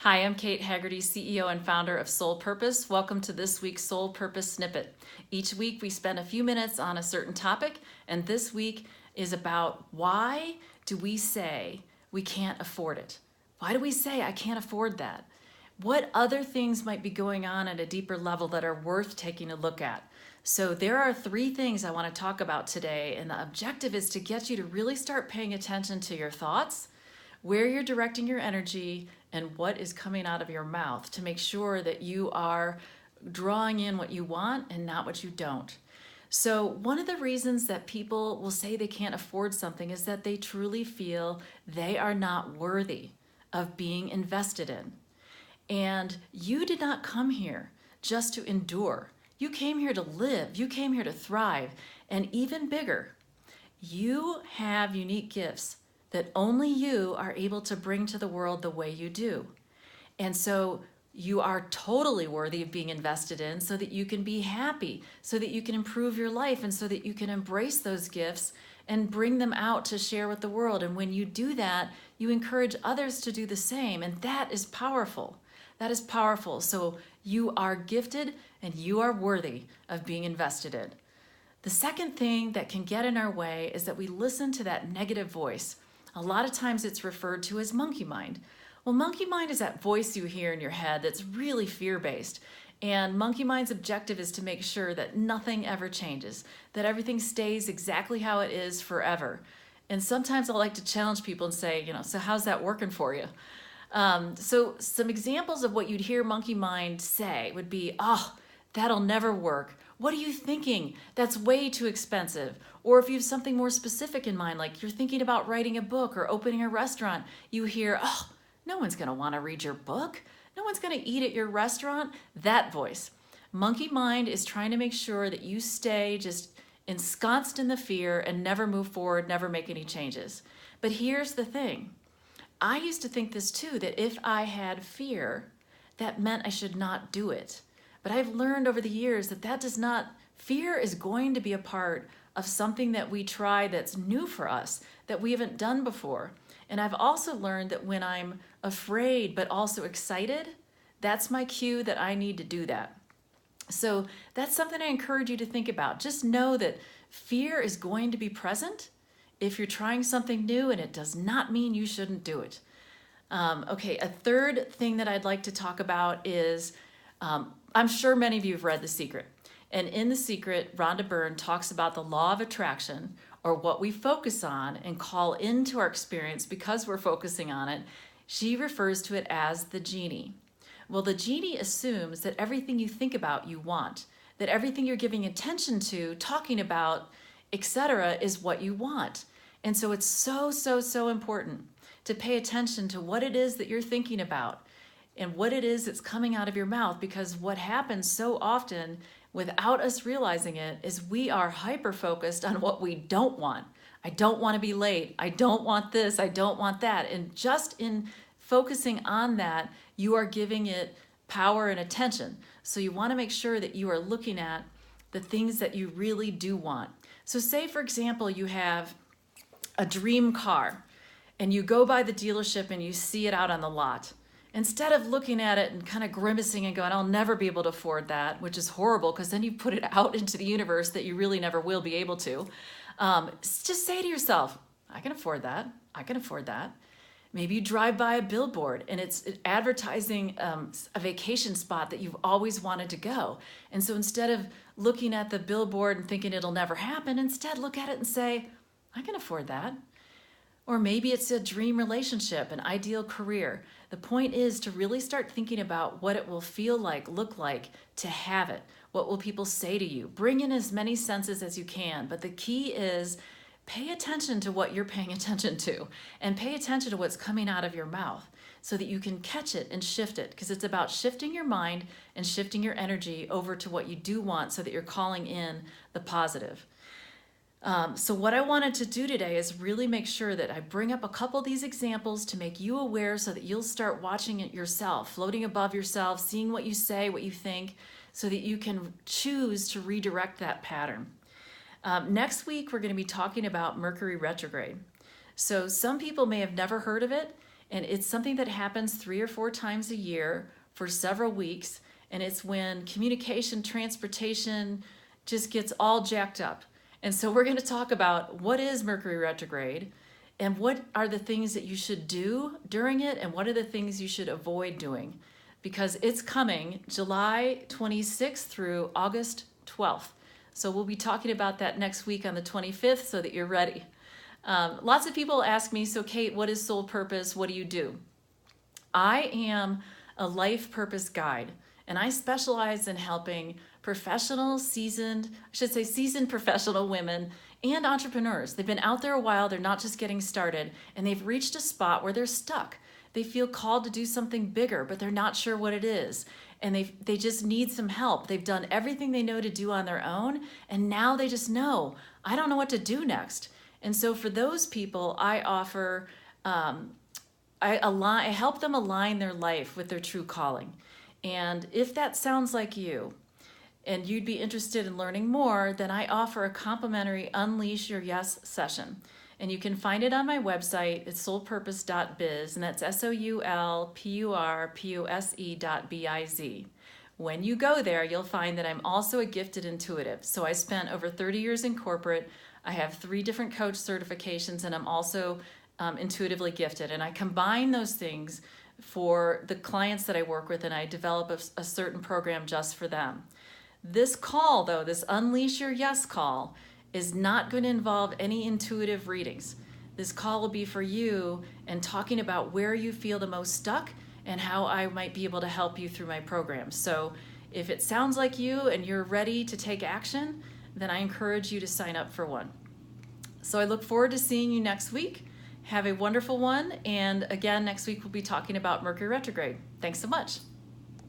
Hi, I'm Kate Haggerty, CEO and founder of Soul Purpose. Welcome to this week's Soul Purpose Snippet. Each week we spend a few minutes on a certain topic, and this week is about why do we say we can't afford it? Why do we say I can't afford that? What other things might be going on at a deeper level that are worth taking a look at? So there are three things I want to talk about today, and the objective is to get you to really start paying attention to your thoughts, where you're directing your energy, and what is coming out of your mouth to make sure that you are drawing in what you want and not what you don't. So one of the reasons that people will say they can't afford something is that they truly feel they are not worthy of being invested in. And you did not come here just to endure. You came here to live. You came here to thrive. And even bigger, you have unique gifts that only you are able to bring to the world the way you do. And so you are totally worthy of being invested in so that you can be happy, so that you can improve your life, and so that you can embrace those gifts and bring them out to share with the world. And when you do that, you encourage others to do the same. And that is powerful. That is powerful. So you are gifted and you are worthy of being invested in. The second thing that can get in our way is that we listen to that negative voice. A lot of times it's referred to as monkey mind. Well, monkey mind is that voice you hear in your head that's really fear-based. And monkey mind's objective is to make sure that nothing ever changes, that everything stays exactly how it is forever. And sometimes I like to challenge people and say, so how's that working for you? So some examples of what you'd hear monkey mind say would be, oh, that'll never work. What are you thinking? That's way too expensive. Or if you have something more specific in mind, like you're thinking about writing a book or opening a restaurant, you hear, oh, no one's going to want to read your book. No one's going to eat at your restaurant. That voice. Monkey mind is trying to make sure that you stay just ensconced in the fear and never move forward, never make any changes. But here's the thing. I used to think this too, that if I had fear, that meant I should not do it. But I've learned over the years that does not, fear is going to be a part of something that we try that's new for us, that we haven't done before. And I've also learned that when I'm afraid but also excited, that's my cue that I need to do that. So that's something I encourage you to think about. Just know that fear is going to be present if you're trying something new, and it does not mean you shouldn't do it. Okay, a third thing that I'd like to talk about is, I'm sure many of you have read The Secret. And in The Secret, Rhonda Byrne talks about the law of attraction, or what we focus on and call into our experience because we're focusing on it. She refers to it as the genie. Well, the genie assumes that everything you think about, you want, that everything you're giving attention to, talking about, etc., is what you want. And so it's so important to pay attention to what it is that you're thinking about and what it is that's coming out of your mouth, because what happens so often without us realizing it is we are hyper-focused on what we don't want. I don't want to be late. I don't want this. I don't want that. And just in focusing on that, you are giving it power and attention. So you want to make sure that you are looking at the things that you really do want. So say, for example, you have a dream car and you go by the dealership and you see it out on the lot. Instead of looking at it and kind of grimacing and going, I'll never be able to afford that, which is horrible because then you put it out into the universe that you really never will be able to. Just say to yourself, I can afford that. I can afford that. Maybe you drive by a billboard and it's advertising a vacation spot that you've always wanted to go. And so instead of looking at the billboard and thinking it'll never happen, instead look at it and say, I can afford that. Or maybe it's a dream relationship, an ideal career. The point is to really start thinking about what it will feel like, look like to have it. What will people say to you? Bring in as many senses as you can. But the key is pay attention to what you're paying attention to, and pay attention to what's coming out of your mouth so that you can catch it and shift it, because it's about shifting your mind and shifting your energy over to what you do want so that you're calling in the positive. So what I wanted to do today is really make sure that I bring up a couple of these examples to make you aware so that you'll start watching it yourself, floating above yourself, seeing what you say, what you think, so that you can choose to redirect that pattern. Next week, we're going to be talking about Mercury Retrograde. So some people may have never heard of it, And it's something that happens 3 or 4 times a year for several weeks. And it's when communication, transportation just gets all jacked up. And so we're going to talk about what is Mercury retrograde and what are the things that you should do during it and what are the things you should avoid doing, because it's coming July 26th through August 12th. So we'll be talking about that next week on the 25th so that you're ready. Lots of people ask me, so Kate, what is soul purpose? What do you do? I am a life purpose guide, and I specialize in helping seasoned professional women and entrepreneurs. They've been out there a while, they're not just getting started, and they've reached a spot where they're stuck. They feel called to do something bigger, but they're not sure what it is. And they just need some help. They've done everything they know to do on their own, and now they just know, I don't know what to do next. And so for those people, I offer, I help them align their life with their true calling. And if that sounds like you, and you'd be interested in learning more, then I offer a complimentary Unleash Your Yes session. And you can find it on my website. It's soulpurpose.biz, and that's soulpurpose.biz. When you go there, you'll find that I'm also a gifted intuitive. So I spent over 30 years in corporate. I have 3 different coach certifications, and I'm also intuitively gifted. And I combine those things for the clients that I work with, and I develop a certain program just for them. This call, though, this Unleash Your Yes call, is not going to involve any intuitive readings. This call will be for you and talking about where you feel the most stuck and how I might be able to help you through my program. So if it sounds like you and you're ready to take action, then I encourage you to sign up for one. So I look forward to seeing you next week. Have a wonderful one. And again, next week we'll be talking about Mercury retrograde. Thanks so much.